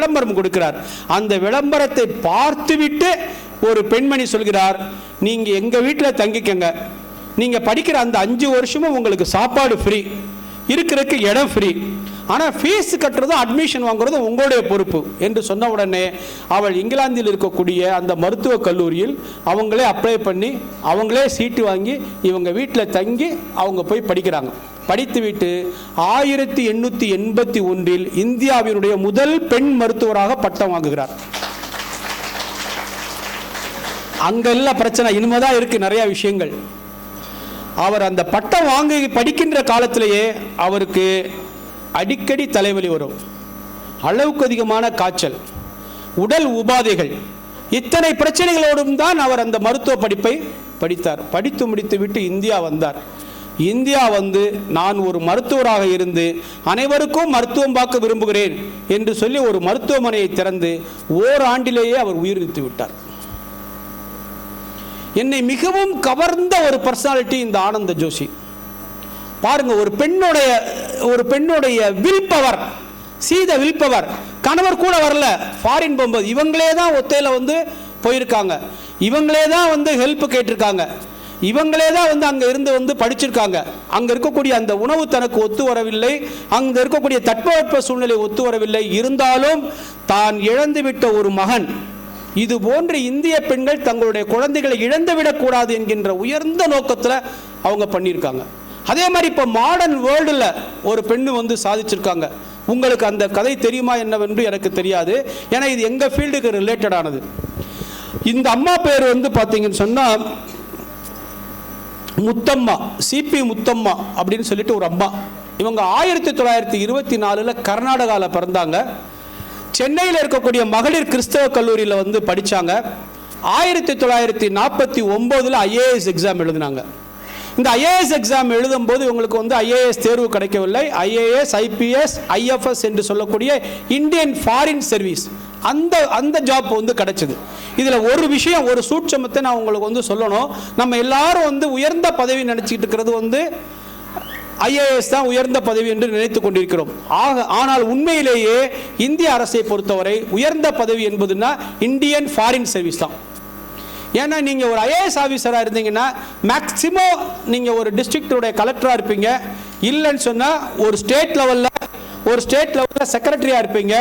விளம்பரம் கொடுக்கிறார். அந்த விளம்பரத்தை பார்த்துவிட்டு ஒரு பெண்மணி சொல்கிறார், நீங்க எங்க வீட்டில் தங்கிக்கங்க, நீங்க படிக்கிற அந்த 5 வருஷமும் உங்களுக்கு சாப்பாடு ஃப்ரீ, இருக்கிறதுக்கு இடம் ஃப்ரீ, ஆனால் ஃபீஸ் கட்டுறதும் அட்மிஷன் வாங்குறதும் உங்களுடைய பொறுப்பு என்று சொன்ன உடனே அவள் இங்கிலாந்தில் இருக்கக்கூடிய அந்த மருத்துவக் கல்லூரியில் அவங்களே அப்ளை பண்ணி அவங்களே சீட்டு வாங்கி இவங்க வீட்டில் தங்கி அவங்க போய் படிக்கிறாங்க. படித்துவிட்டு 1881 இந்தியாவினுடைய முதல் பெண் மருத்துவராக பட்டம் வாங்குகிறார். அங்கெல்லாம் பிரச்சனை இனிமேதான் இருக்கு நிறைய விஷயங்கள். அவர் அந்த பட்டம் வாங்கி படிக்கின்ற காலத்திலேயே அவருக்கு அடிக்கடி தலைவலி வரும், அளவுக்கு அதிகமான காய்ச்சல், உடல் உபாதைகள், இத்தனை பிரச்சனைகளோடும் தான் அவர் அந்த மருத்துவ படிப்பை படித்தார். படித்து முடித்து விட்டு இந்தியா வந்தார். இந்தியா வந்து நான் ஒரு மருத்துவராக இருந்து அனைவருக்கும் மருத்துவம் பார்க்க விரும்புகிறேன் என்று சொல்லி ஒரு மருத்துவமனையை திறந்து ஓராண்டிலேயே அவர் உயிரிழந்து விட்டார். என்னை மிகவும் கவர்ந்த ஒரு பர்சனாலிட்டி இந்த ஆனந்த ஜோஷி. பாருங்க, ஒரு பெண்ணுடைய வில் பவர், சீத வில் பவர். கணவர் கூட வரல, ஃபாரின் போகும்போது இவங்களே தான் ஒத்தையில வந்து போயிருக்காங்க, இவங்களே தான் வந்து ஹெல்ப் கேட்டிருக்காங்க, இவங்களே தான் வந்து அங்கே இருந்து வந்து படிச்சிருக்காங்க. அங்கே இருக்கக்கூடிய அந்த உணவு தனக்கு ஒத்து வரவில்லை, அங்கே இருக்கக்கூடிய தட்பவெட்ப சூழ்நிலை ஒத்து வரவில்லை. இருந்தாலும் தான் இழந்துவிட்ட ஒரு மகன், இது போன்று இந்திய பெண்கள் தங்களுடைய குழந்தைகளை இழந்துவிடக்கூடாது என்கின்ற உயர்ந்த நோக்கத்தில் அவங்க பண்ணியிருக்காங்க. அதே மாதிரி இப்போ மாடர்ன் வேர்ல்டில் ஒரு பெண்ணு வந்து சாதிச்சிருக்காங்க. உங்களுக்கு அந்த கதை தெரியுமா என்னவென்று எனக்கு தெரியாது, ஏன்னா இது எங்கள் ஃபீல்டுக்கு ரிலேட்டடானது. இந்த அம்மா பேர் வந்து பார்த்தீங்கன்னு சொன்னால் முத்தம்மா, சிபி முத்தம்மா அப்படின்னு சொல்லிட்டு ஒரு அம்மா. இவங்க 1924 கர்நாடகாவில் பிறந்தாங்க. சென்னையில் இருக்கக்கூடிய மகளிர் கிறிஸ்தவ கல்லூரியில் வந்து படித்தாங்க. 1949 IAS எக்ஸாம் எழுதினாங்க. இந்த IAS எக்ஸாம் எழுதும்போது இவங்களுக்கு வந்து IAS தேர்வு கிடைக்கவில்லை. IAS, IPS, IFS என்று சொல்லக்கூடிய இந்தியன் ஃபாரின் சர்வீஸ், அந்த ஜாப் வந்து கிடைச்சது. இதில் ஒரு விஷயம், ஒரு சூட்சமத்தை நான் உங்களுக்கு வந்து சொல்லணும். நம்ம எல்லாரும் வந்து உயர்ந்த பதவி நினச்சிக்கிட்டு இருக்கிறது வந்து IAS தான் உயர்ந்த பதவி என்று நினைத்து கொண்டிருக்கிறோம். ஆனால் உண்மையிலேயே இந்திய அரசை பொறுத்தவரை உயர்ந்த பதவி என்பதுன்னா இந்தியன் ஃபாரின் சர்வீஸ் தான். ஏன்னா நீங்கள் ஒரு IAS ஆஃபீஸராக இருந்தீங்கன்னா மேக்சிமம் நீங்கள் ஒரு டிஸ்ட்ரிக்டோடைய கலெக்டராக இருப்பீங்க, இல்லைன்னு சொன்னால் ஒரு ஸ்டேட் லெவலில் செக்ரட்டரியாக இருப்பீங்க.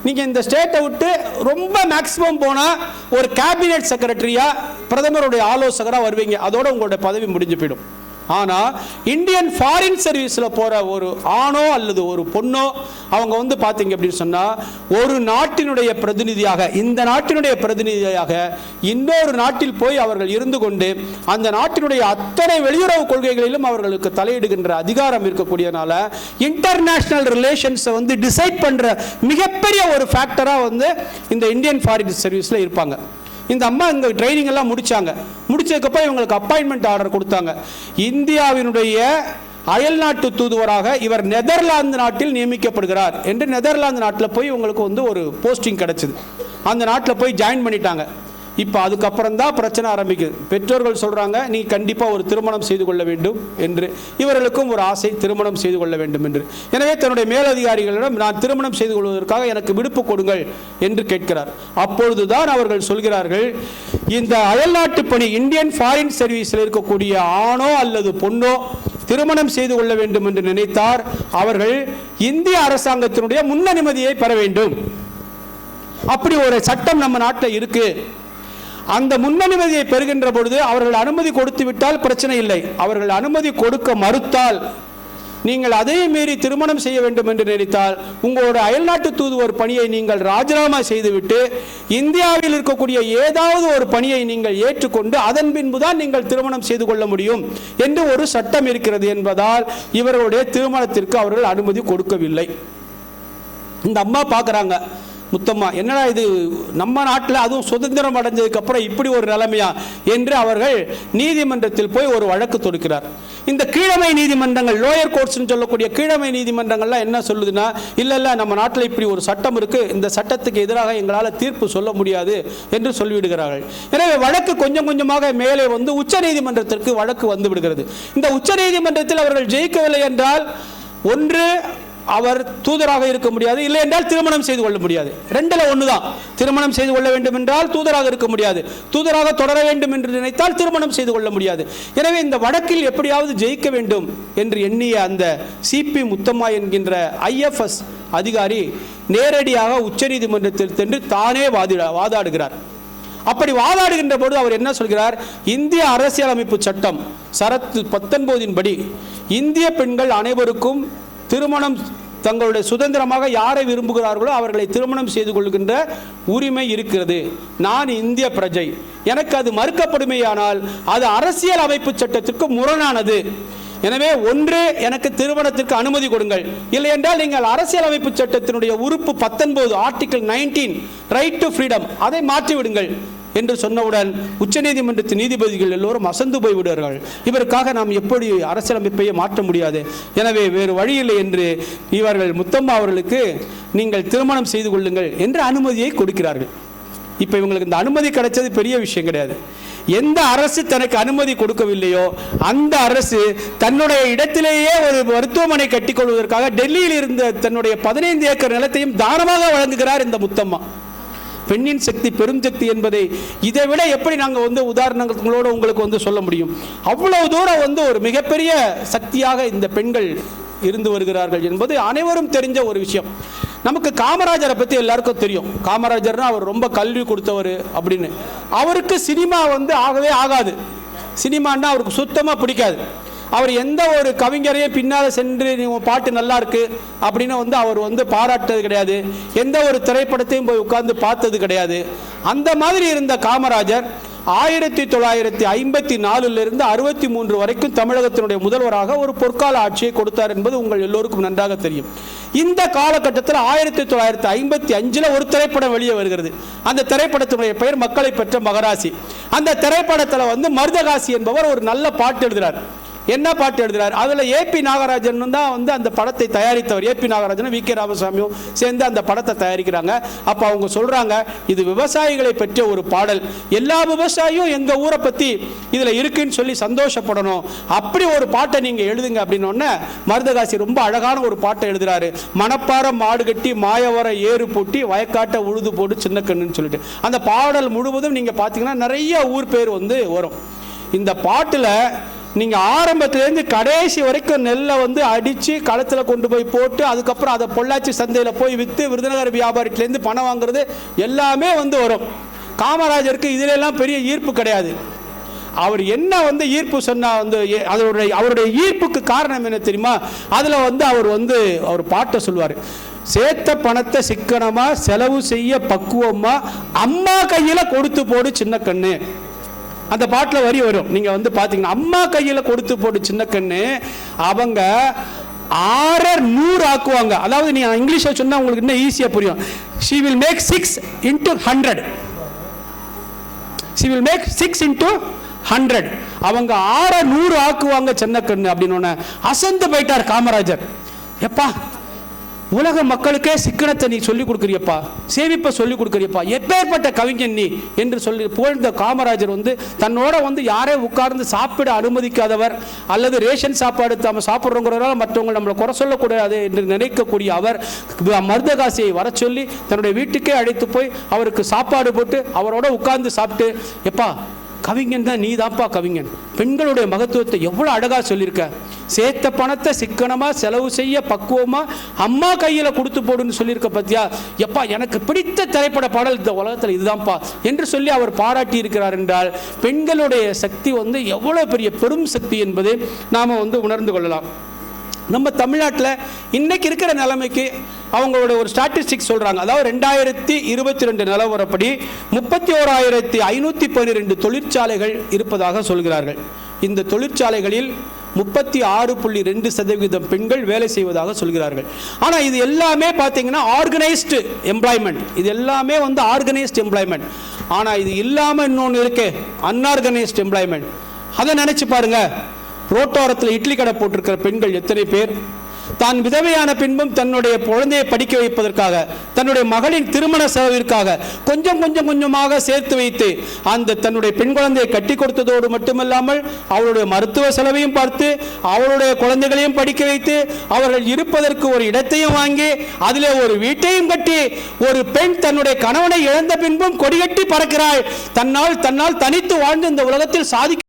நீங்கள் இந்த ஸ்டேட்டை விட்டு ரொம்ப மேக்சிமம் போனால் ஒரு கேபினெட் செக்ரட்டரியாக, பிரதமருடைய ஆலோசகராக வருவீங்க. அதோட உங்களுடைய பதவி முடிஞ்சு போயிடும். ஆனால் இந்தியன் ஃபாரின் சர்வீஸில் போகிற ஒரு ஆணோ அல்லது ஒரு பொண்ணோ அவங்க வந்து பார்த்தீங்க அப்படின்னு சொன்னால் ஒரு நாட்டினுடைய பிரதிநிதியாக, இந்த நாட்டினுடைய பிரதிநிதியாக இன்னொரு நாட்டில் போய் அவர்கள் இருந்து கொண்டு அந்த நாட்டினுடைய அத்தனை வெளியுறவு கொள்கைகளிலும் அவர்களுக்கு தலையிடுகின்ற அதிகாரம் இருக்கக்கூடியனால இன்டர்நேஷனல் ரிலேஷன்ஸை வந்து டிசைட் பண்ணுற மிகப்பெரிய ஒரு ஃபேக்டராக வந்து இந்த இந்தியன் ஃபாரின் சர்வீஸில் இருப்பாங்க. இந்த அம்மா இங்கே ட்ரைனிங் எல்லாம் முடிச்சதுக்கப்புறம் இவங்களுக்கு அப்பாயின்மெண்ட் ஆர்டர் கொடுத்தாங்க. இந்தியாவினுடைய அயல்நாட்டு தூதுவராக இவர் நெதர்லாந்து நாட்டில் நியமிக்கப்படுகிறார் என்று நெதர்லாந்து நாட்டில் போய் இவங்களுக்கு வந்து ஒரு போஸ்டிங் கிடைச்சிது. அந்த நாட்டில் போய் ஜாயின் பண்ணிட்டாங்க. இப்போ அதுக்கப்புறம் தான் பிரச்சனை ஆரம்பிக்குது. பெற்றோர்கள் சொல்கிறாங்க, நீ கண்டிப்பாக ஒரு திருமணம் செய்து கொள்ள வேண்டும் என்று. இவர்களுக்கும் ஒரு ஆசை, திருமணம் செய்து கொள்ள வேண்டும் என்று. எனவே தன்னுடைய மேலதிகாரிகளிடம் நான் திருமணம் செய்து கொள்வதற்காக எனக்கு விடுப்பு கொடுங்கள் என்று கேட்கிறார். அப்பொழுதுதான் அவர்கள் சொல்கிறார்கள், இந்த அயல்நாட்டு பணி இந்தியன் ஃபாரின் சர்வீஸில் இருக்கக்கூடிய ஆணோ அல்லது பொண்ணோ திருமணம் செய்து கொள்ள வேண்டும் என்று நினைத்தார் அவர்கள் இந்திய அரசாங்கத்தினுடைய முன் அனுமதியை பெற வேண்டும். அப்படி ஒரு சட்டம் நம்ம நாட்டில் இருக்கு. அந்த முன்னனுமதியை பெறுகின்ற பொழுது அவர்கள் அனுமதி கொடுத்து விட்டால் பிரச்சனை இல்லை. அவர்கள் அனுமதி கொடுக்க மறுத்தால், நீங்கள் அதே மீறி திருமணம் செய்ய வேண்டும் என்று நினைத்தால் உங்களோட அயல்நாட்டு தூதுவர் பணியை நீங்கள் ராஜினாமா செய்துவிட்டு இந்தியாவில் இருக்கக்கூடிய ஏதாவது ஒரு பணியை நீங்கள் ஏற்றுக்கொண்டு அதன் பின்புதான் நீங்கள் திருமணம் செய்து கொள்ள முடியும் என்று ஒரு சட்டம் இருக்கிறது என்பதால் இவர்களுடைய திருமணத்திற்கு அவர்கள் அனுமதி கொடுக்கவில்லை. இந்த அம்மா பார்க்குறாங்க, முத்தம்மா, என்னடா இது நம்ம நாட்டில் அதுவும் சுதந்திரம் அடைஞ்சதுக்கு அப்புறம் இப்படி ஒரு நிலைமையா என்று அவர்கள் நீதிமன்றத்தில் போய் ஒரு வழக்கு தொடுக்கிறார். இந்த கீழமை நீதிமன்றங்கள், லோயர் கோர்ட்ஸ்னு சொல்லக்கூடிய கீழமை நீதிமன்றங்கள்லாம் என்ன சொல்லுதுன்னா, இல்லை நம்ம நாட்டில் இப்படி ஒரு சட்டம் இருக்கு, இந்த சட்டத்துக்கு எதிராக எங்களால் தீர்ப்பு சொல்ல முடியாது என்று சொல்லிவிடுகிறார்கள். எனவே வழக்கு கொஞ்சம் கொஞ்சமாக மேலே வந்து உச்ச நீதிமன்றத்திற்கு வழக்கு வந்து விடுகிறது. இந்த உச்ச நீதிமன்றத்தில் அவர்கள் ஜெயிக்கவில்லை என்றால் ஒன்று அவர் தூதராக இருக்க முடியாது, இல்லை என்றால் திருமணம் செய்து கொள்ள முடியாது. ரெண்டுல ஒண்ணுதான். திருமணம் செய்து கொள்ள வேண்டும் என்றால் தூதராக இருக்க முடியாது, தூதராக தொடர வேண்டும் என்று நினைத்தால் திருமணம் செய்து கொள்ள முடியாது. எனவே இந்த வழக்கில் எப்படியாவது ஜெயிக்க வேண்டும் என்று எண்ணிய அந்த சிபி முத்தம்மா என்கின்ற IFS அதிகாரி நேரடியாக உச்சநீதிமன்றத்தில் சென்று தானே வாதாடுகிறார். அப்படி வாதாடுகின்ற போது அவர் என்ன சொல்கிறார்? இந்திய அரசியலமைப்பு சட்டம் சரத்து 19 படி இந்திய பெண்கள் அனைவருக்கும் திருமணம் தங்களுடைய சுதந்திரமாக யாரை விரும்புகிறார்களோ அவர்களை திருமணம் செய்து கொள்கின்ற உரிமை இருக்கிறது. நான் இந்திய பிரஜை, எனக்கு அது மறுக்கப்படுமையானால் அது அரசியல் அமைப்பு சட்டத்திற்கு முரணானது. எனவே ஒன்று, எனக்கு திருமணத்திற்கு அனுமதி கொடுங்கள், இல்லை என்றால் நீங்கள் அரசியல் அமைப்பு சட்டத்தினுடைய உறுப்பு 19 ஆர்டிகிள் 19 ரைட் டு ஃப்ரீடம் அதை மாற்றிவிடுங்கள் என்று சொன்னவுடன் உச்சநீதிமன்றத்தின் நீதிபதிகள் எல்லோரும் அசந்து போய்விடுவார்கள். இவருக்காக நாம் எப்படி அரசியலமைப்பையே மாற்ற முடியாது, எனவே வேறு வழியில்லை என்று இவர்கள் முத்தம்மா அவர்களுக்கு நீங்கள் திருமணம் செய்து கொள்ளுங்கள் என்று அனுமதியை கொடுக்கிறார்கள். இப்போ இவங்களுக்கு இந்த அனுமதி கிடைச்சது பெரிய விஷயம் கிடையாது. எந்த அரசு தனக்கு அனுமதி கொடுக்கவில்லையோ அந்த அரசு தன்னுடைய இடத்திலேயே ஒரு மருத்துவமனை கட்டிக்கொள்வதற்காக டெல்லியில் இருந்த தன்னுடைய 15 ஏக்கர் நிலத்தையும் தானமாக வழங்குகிறார் இந்த முத்தம்மா. பெண்ணின் சக்தி பெரும் சக்தி என்பதை இதை விட எப்படி நாங்கள் உதாரணங்களோடு உங்களுக்கு சொல்ல முடியும்? அவ்வளவு தூரம் ஒரு மிகப்பெரிய சக்தியாக இந்த பெண்கள் இருந்து வருகிறார்கள் என்பது அனைவரும் தெரிஞ்ச ஒரு விஷயம். நமக்கு காமராஜரை பற்றி எல்லாருக்கும் தெரியும். காமராஜர்னா அவர் ரொம்ப கல்வி கொடுத்தவர் அப்படின்னு. அவருக்கு சினிமா ஆகவே ஆகாது. சினிமான்னா அவருக்கு சுத்தமாக பிடிக்காது. அவர் எந்த ஒரு கவிஞரையும் பின்னால் சென்று பாட்டு நல்லா இருக்கு அப்படின்னு அவர் பாராட்டது கிடையாது. எந்த ஒரு திரைப்படத்தையும் போய் உட்கார்ந்து பார்த்தது கிடையாது. அந்த மாதிரி இருந்த காமராஜர் 1954 63 வரைக்கும் தமிழகத்தினுடைய முதல்வராக ஒரு பொற்கால ஆட்சியை கொடுத்தார் என்பது உங்கள் எல்லோருக்கும் நன்றாக தெரியும். இந்த காலகட்டத்தில் 1955 ஒரு திரைப்படம் வெளியே வருகிறது. அந்த திரைப்படத்தினுடைய பெயர் மக்களை பெற்ற மகராசி. அந்த திரைப்படத்தில் மருதகாசி என்பவர் ஒரு நல்ல பாட்டு எழுதுகிறார். என்ன பாட்டு எழுதுறார்? அதில் ஏபி நாகராஜன் தான் அந்த படத்தை தயாரித்தவர். ஏபி நாகராஜன் வி கே ராமசாமியும் சேர்ந்து அந்த படத்தை தயாரிக்கிறாங்க. அப்போ அவங்க சொல்றாங்க, இது விவசாயிகளை பற்றிய ஒரு பாடல், எல்லா விவசாயியும் எங்க ஊரை பத்தி இதுல இருக்குன்னு சொல்லி சந்தோஷப்படணும், அப்படி ஒரு பாட்டை நீங்க எழுதுங்க அப்படின்னு மருதகாசி ரொம்ப அழகான ஒரு பாட்டை எழுதுறாரு. மணப்பாறை மாடு கட்டி மாயவர ஏறு பூட்டி வயக்காட்ட உழுது போட்டு சின்ன கண்ணுன்னு சொல்லிட்டு அந்த பாடல் முழுவதும் நீங்க பாத்தீங்கன்னா நிறைய ஊர் பேர் வரும். இந்த பாட்டுல நீங்க ஆரம்பத்திலேருந்து கடைசி வரைக்கும் நெல்லை அடிச்சு களத்தில் கொண்டு போய் போட்டு அதுக்கப்புறம் அதை பொள்ளாச்சி சந்தையில் போய் விற்று விருதுநகர் வியாபாரிட்டிலேருந்து பணம் வாங்குறது எல்லாமே வரும். காமராஜருக்கு இதுல எல்லாம் பெரிய ஈர்ப்பு கிடையாது. அவர் என்ன ஈர்ப்பு சொன்னா அவருடைய ஈர்ப்புக்கு காரணம் என்ன தெரியுமா? அதுல அவர் பாட்டை சொல்வார். சேர்த்த பணத்தை சிக்கனமா செலவு செய்ய பக்குவமா அம்மா கையில கொடுத்து போடு சின்ன கண்ணு. அந்த பாட்டில் வரி வரும். நீங்க பாத்தீங்கன்னா அம்மா கையில கொடுத்து போடு சின்ன கண்ணு. அவங்க 600 ஆக்குவாங்க. அதாவது நீ இங்கிலீஷ்ல சொன்னா உங்களுக்கு இன்னும் ஈஸியா புரியும். she will make 6 into 100. she will make 6 into 100. அவங்க 600 ஆக்குவாங்க சின்ன கண்ணு அப்படின்னு அசந்து போயிட்டார் காமராஜர். எப்பா உலக மக்களுக்கே சிக்கனத்தை நீ சொல்லிக் கொடுக்குறியப்பா, சேமிப்பை சொல்லிக் கொடுக்குறியப்பா, எப்பேற்பட்ட கவிஞன் நீ என்று சொல்லி புகழ்ந்த காமராஜர் தன்னோட யாரே உட்கார்ந்து சாப்பிட அனுமதிக்காதவர், அல்லது ரேஷன் சாப்பாடு நம்ம சாப்பிட்றோங்கிறதால மற்றவங்க நம்மளை குறை சொல்லக்கூடாது என்று நினைக்கக்கூடிய அவர் மருதகாசியை வர சொல்லி தன்னுடைய வீட்டுக்கே அழைத்து போய் அவருக்கு சாப்பாடு போட்டு அவரோட உட்கார்ந்து சாப்பிட்டு, எப்பா கவிஞன் தான், நீ தான்ப்பா கவிஞன், பெண்களுடைய மகத்துவத்தை எவ்வளவு அழகா சொல்லியிருக்க, சேர்த்த பணத்தை சிக்கனமா செலவு செய்ய பக்குவமா அம்மா கையில கொடுத்து போடுன்னு சொல்லியிருக்க பத்தியா, எப்பா எனக்கு பிடித்த திரைப்பட பாடல் இந்த உலகத்தில் இதுதான்ப்பா என்று சொல்லி அவர் பாராட்டி இருக்கிறார் என்றால் பெண்களுடைய சக்தி எவ்வளவு பெரிய பெரும் சக்தி என்பதை நாம உணர்ந்து கொள்ளலாம். நம்ம தமிழ்நாட்டில் இன்னைக்கு இருக்கிற நிலைமைக்கு அவங்களோட ஒரு ஸ்டாட்டிஸ்டிக்ஸ் சொல்றாங்க. அதாவது 2022 நிலவரப்படி 31,512 தொழிற்சாலைகள் இருப்பதாக சொல்கிறார்கள். இந்த தொழிற்சாலைகளில் 36.2% பெண்கள் வேலை செய்வதாக சொல்கிறார்கள். ஆனால் இது எல்லாமே பார்த்தீங்கன்னா ஆர்கனைஸ்டு எம்ப்ளாய்மெண்ட். இது எல்லாமே ஆர்கனைஸ்டு எம்ப்ளாய்மெண்ட். ஆனால் இது இல்லாமல் இன்னொன்று இருக்கு, அன்ஆர்கனைஸ்டு எம்ப்ளாய்மெண்ட். அதை நினைச்சு பாருங்க. ரோட்டோரத்தில் இட்லி கடை போட்டிருக்கிற பெண்கள் எத்தனை பேர், தான் விதவையான பின்பும் தன்னுடைய குழந்தையை படிக்க வைப்பதற்காக, தன்னுடைய மகளின் திருமண செலவிற்காக கொஞ்சம் கொஞ்சமாக சேர்த்து வைத்து அந்த தன்னுடைய பெண் குழந்தையை கட்டி கொடுத்ததோடு மட்டுமல்லாமல் அவருடைய மருத்துவ செலவையும் பார்த்து அவருடைய குழந்தைகளையும் படிக்க வைத்து அவர்கள் இருப்பதற்கு ஒரு இடத்தையும் வாங்கி அதிலே ஒரு வீட்டையும் கட்டி, ஒரு பெண் தன்னுடைய கணவனை இழந்த பின்பும் கொடிகட்டி பறக்கிறாள். தன்னால் தனித்து வாழ்ந்து இந்த உலகத்தில் சாதிக்க